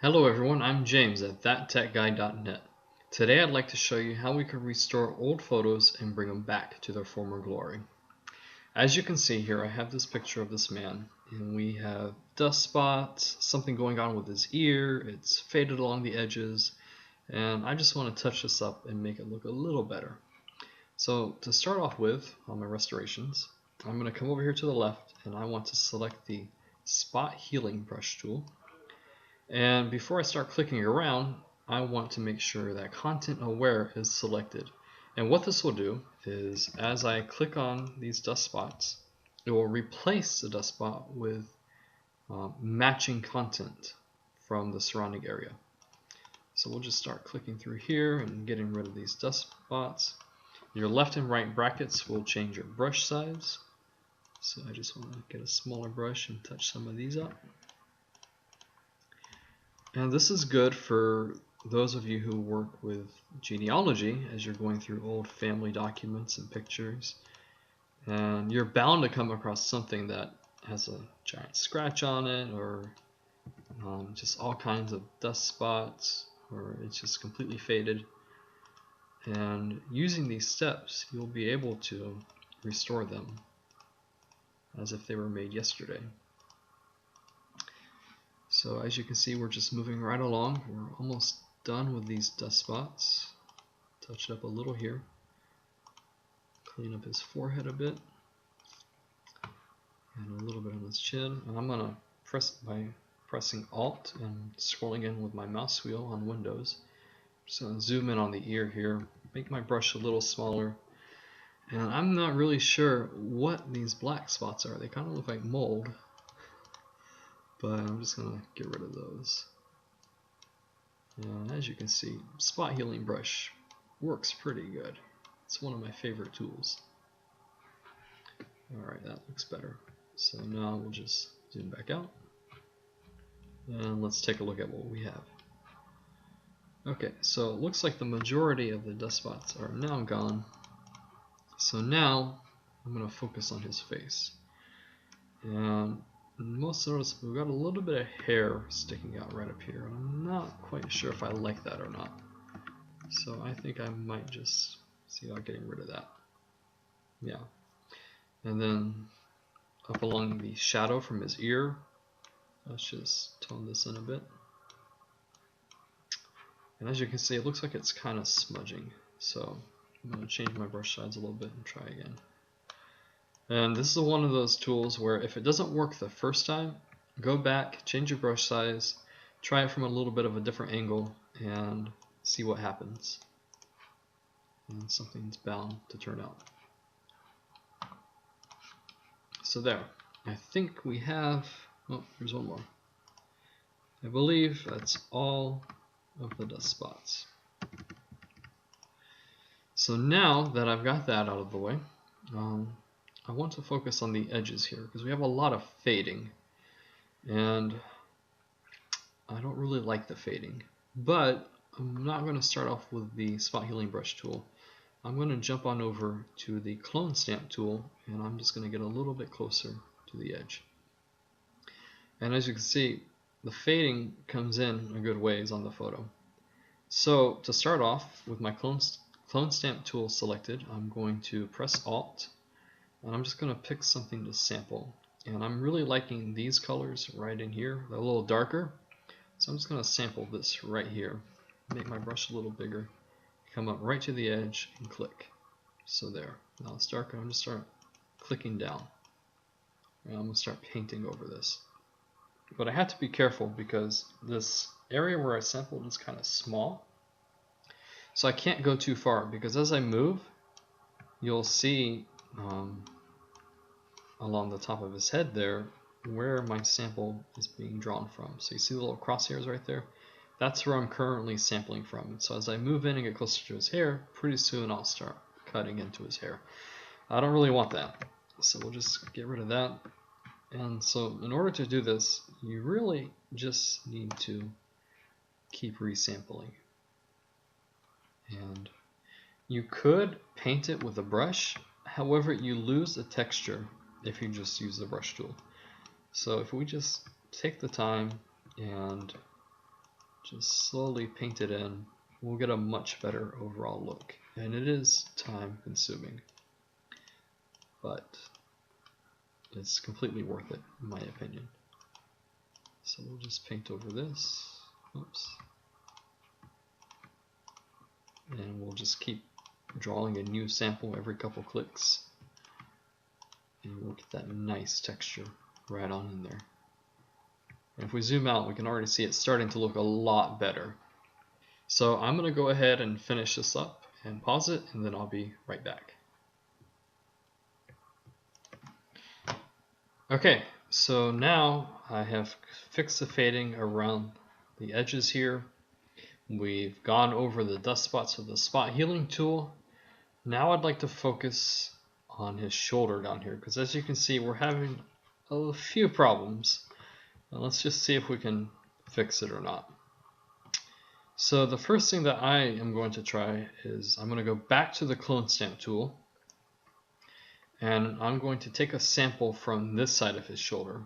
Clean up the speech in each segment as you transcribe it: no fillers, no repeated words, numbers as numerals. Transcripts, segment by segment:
Hello everyone, I'm James at ThatTechGuy.net. Today I'd like to show you how we can restore old photos and bring them back to their former glory. As you can see here, I have this picture of this man, and we have dust spots, something going on with his ear, it's faded along the edges, and I just want to touch this up and make it look a little better. So to start off with, on my restorations, I'm going to come over here to the left and I want to select the Spot Healing Brush tool. And before I start clicking around, I want to make sure that Content Aware is selected. And what this will do is, as I click on these dust spots, it will replace the dust spot with matching content from the surrounding area. So we'll just start clicking through here and getting rid of these dust spots. Your left and right brackets will change your brush size. So I just want to get a smaller brush and touch some of these up. And this is good for those of you who work with genealogy as you're going through old family documents and pictures. And you're bound to come across something that has a giant scratch on it, or just all kinds of dust spots, or it's just completely faded. And using these steps, you'll be able to restore them as if they were made yesterday. So as you can see, we're just moving right along. We're almost done with these dust spots. Touch it up a little here. Clean up his forehead a bit. And a little bit on his chin. And I'm going to press by pressing Alt and scrolling in with my mouse wheel on Windows. Just going to zoom in on the ear here. Make my brush a little smaller. And I'm not really sure what these black spots are. They kind of look like mold. But I'm just going to get rid of those. And as you can see, Spot Healing Brush works pretty good. It's one of my favorite tools. Alright, that looks better. So now we'll just zoom back out. And let's take a look at what we have. Okay, so it looks like the majority of the dust spots are now gone. So now I'm going to focus on his face. And most notice we've got a little bit of hair sticking out right up here. I'm not quite sure if I like that or not. So I think I might just see about getting rid of that. Yeah. And then up along the shadow from his ear, let's just tone this in a bit. And as you can see, it looks like it's kind of smudging. So I'm going to change my brush size a little bit and try again. And this is one of those tools where if it doesn't work the first time, go back, change your brush size, try it from a little bit of a different angle, and see what happens. And something's bound to turn out. So there. I think we have, oh, there's one more. I believe that's all of the dust spots. So now that I've got that out of the way, I want to focus on the edges here because we have a lot of fading, and I don't really like the fading, but I'm not going to start off with the Spot Healing Brush tool. I'm going to jump on over to the Clone Stamp tool, and I'm just going to get a little bit closer to the edge. And as you can see, the fading comes in a good ways on the photo. So to start off with my Clone Stamp tool selected, I'm going to press Alt. And I'm just going to pick something to sample. And I'm really liking these colors right in here. They're a little darker. So I'm just going to sample this right here. Make my brush a little bigger. Come up right to the edge and click. So there. Now it's darker. I'm going to start clicking down. And I'm going to start painting over this. But I have to be careful because this area where I sampled is kind of small. So I can't go too far because as I move, you'll see along the top of his head there where my sample is being drawn from. So you see the little crosshairs right there? That's where I'm currently sampling from. So as I move in and get closer to his hair, pretty soon I'll start cutting into his hair. I don't really want that. So we'll just get rid of that. And so in order to do this, you really just need to keep resampling. And you could paint it with a brush. However, you lose the texture if you just use the brush tool. So if we just take the time and just slowly paint it in. We'll get a much better overall look. And it is time consuming, but it's completely worth it in my opinion. So we'll just paint over this. Oops. And we'll just keep drawing a new sample every couple clicks. And we'll get that nice texture right on in there. And if we zoom out, we can already see it's starting to look a lot better. So I'm going to go ahead and finish this up and pause it, and then I'll be right back. Okay, so now I have fixed the fading around the edges here. We've gone over the dust spots with the spot healing tool. Now I'd like to focus on his shoulder down here, because as you can see, we're having a few problems. Now let's just see if we can fix it or not. So the first thing that I am going to try is I'm going to go back to the clone stamp tool, and I'm going to take a sample from this side of his shoulder,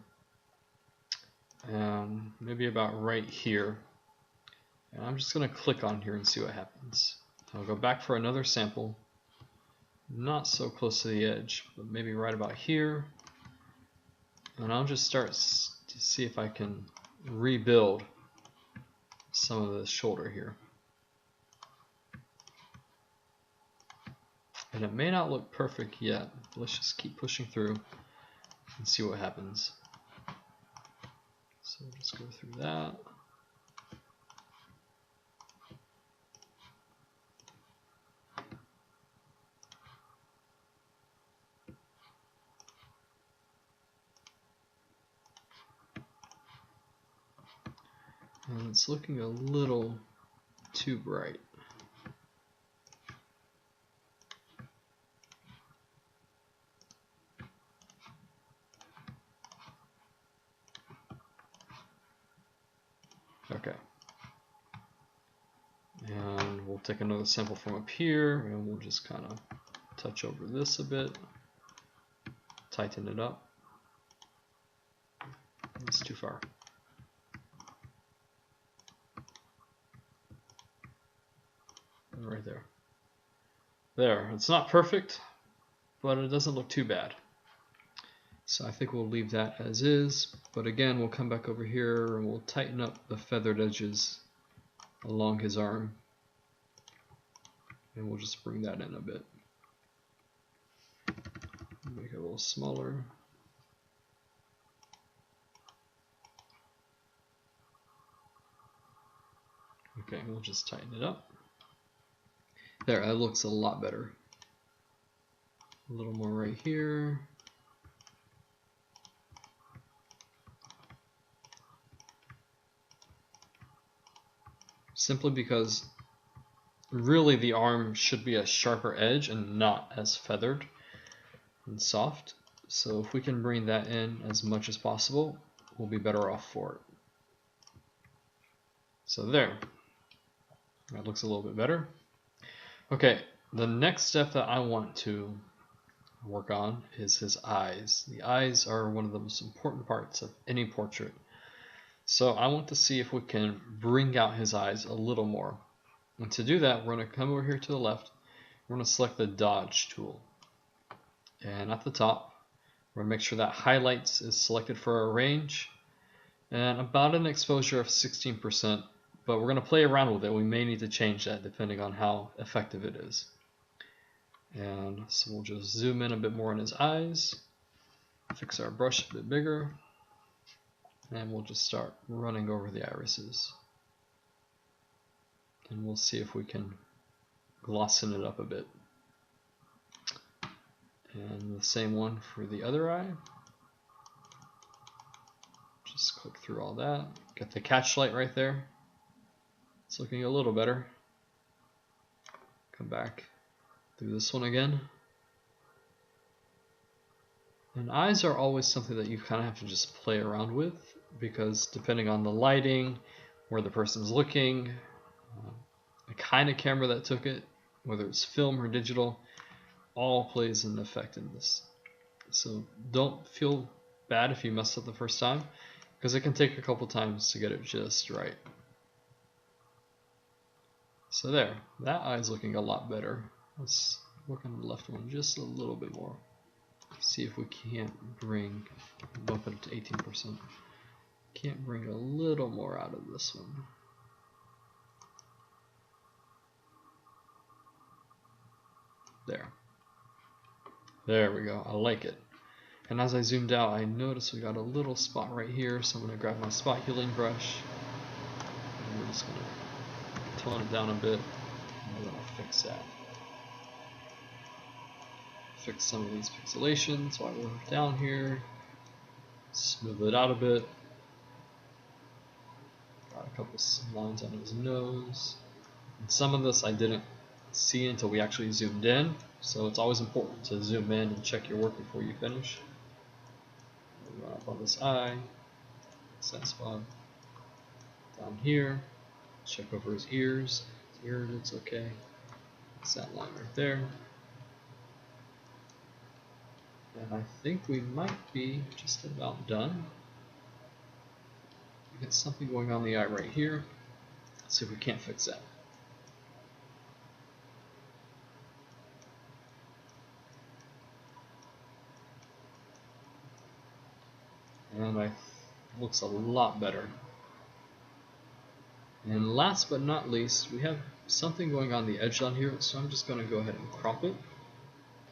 and maybe about right here, and I'm just going to click on here and see what happens. I'll go back for another sample, not so close to the edge, but maybe right about here, and I'll just start to see if I can rebuild some of the shoulder here. And it may not look perfect yet. Let's just keep pushing through and see what happens. So we'll just go through that. And it's looking a little too bright. Okay. And we'll take another sample from up here, and we'll just kind of touch over this a bit, tighten it up. That's too far. Right there. There, it's not perfect, but it doesn't look too bad. So I think we'll leave that as is, but again, we'll come back over here and we'll tighten up the feathered edges along his arm, and we'll just bring that in a bit. Make it a little smaller. Okay, we'll just tighten it up. There, that looks a lot better. A little more right here. Simply because really the arm should be a sharper edge and not as feathered and soft. So if we can bring that in as much as possible, we'll be better off for it. So there. That looks a little bit better. Okay, the next step that I want to work on is his eyes. The eyes are one of the most important parts of any portrait. So I want to see if we can bring out his eyes a little more. And to do that, we're going to come over here to the left. We're going to select the Dodge tool. And at the top, we're going to make sure that highlights is selected for our range. And about an exposure of 16%. But we're going to play around with it. We may need to change that depending on how effective it is. And so we'll just zoom in a bit more on his eyes. Fix our brush a bit bigger. And we'll just start running over the irises. And we'll see if we can glossen it up a bit. And the same one for the other eye. Just click through all that. Get the catch light right there. It's looking a little better. Come back through this one again. And eyes are always something that you kind of have to just play around with, because depending on the lighting, where the person's looking, the kind of camera that took it, whether it's film or digital, all plays an effect in this. So don't feel bad if you mess up the first time, because it can take a couple times to get it just right. So there, that eye's looking a lot better. Let's work on the left one just a little bit more. See if we can't bump it to 18%. Can't bring a little more out of this one. There we go. I like it. And as I zoomed out, I noticed we got a little spot right here, so I'm going to grab my spot healing brush. And we're just going to tone it down a bit. And we're going to fix that. Fix some of these pixelations while we're down here. Smooth it out a bit. Got a couple lines on his nose. And some of this I didn't see until we actually zoomed in, so it's always important to zoom in and check your work before you finish. Run up on this eye, that spot. Down here, check over his ears. His ear looks okay. It's that line right there. And I think we might be just about done. We got something going on in the eye right here. Let's see if we can't fix that. And looks a lot better. And last but not least, we have something going on the edge down here, so I'm just going to go ahead and crop it.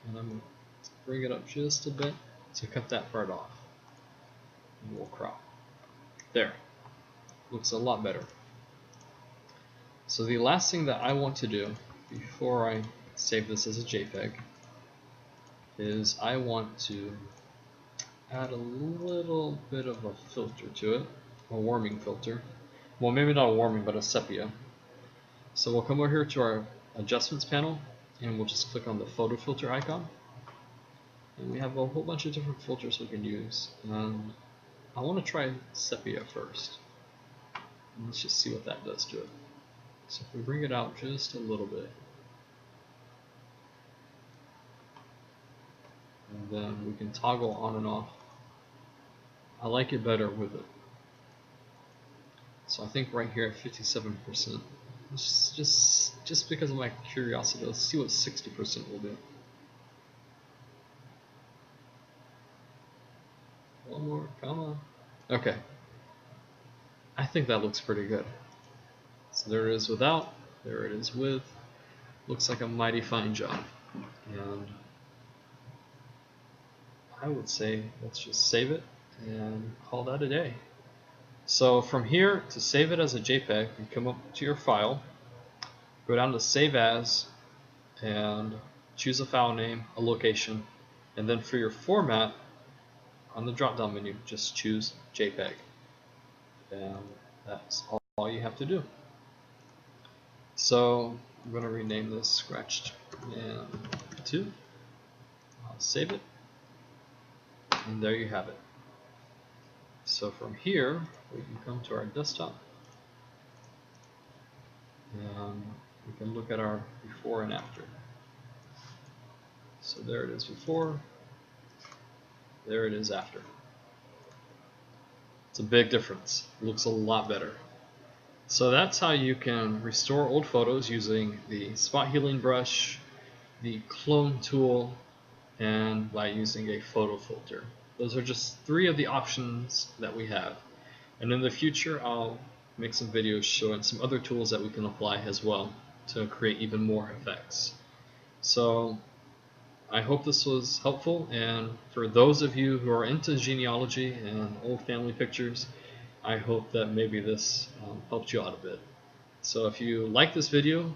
And I'm going to bring it up just a bit to cut that part off. And we'll crop. There. Looks a lot better. So the last thing that I want to do before I save this as a JPEG is I want to add a little bit of a filter to it, a warming filter. Well, maybe not a warming, but a sepia. So we'll come over here to our adjustments panel, and we'll just click on the photo filter icon. And we have a whole bunch of different filters we can use. And I want to try sepia first. And let's just see what that does to it. So if we bring it out just a little bit, and then we can toggle on and off. I like it better with it. So I think right here at 57%, just because of my curiosity, let's see what 60% will do. One more, come on. Okay. I think that looks pretty good. So there it is without, there it is with. Looks like a mighty fine job. And I would say let's just save it and call that a day. So from here, to save it as a JPEG, you come up to your file, go down to Save As, and choose a file name, a location, and then for your format, on the drop-down menu, just choose JPEG. And that's all you have to do. So I'm going to rename this Scratched Man 2. I'll save it. And there you have it. So from here, we can come to our desktop. And we can look at our before and after. So there it is before. There it is after. It's a big difference. It looks a lot better. So that's how you can restore old photos using the spot healing brush, the clone tool, and by using a photo filter. Those are just 3 of the options that we have. And in the future, I'll make some videos showing some other tools that we can apply as well to create even more effects. So I hope this was helpful, and for those of you who are into genealogy and old family pictures, I hope that maybe this helped you out a bit. So if you like this video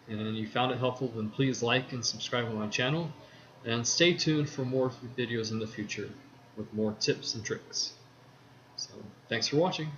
and you found it helpful, then please like and subscribe to my channel, and stay tuned for more videos in the future with more tips and tricks. So thanks for watching.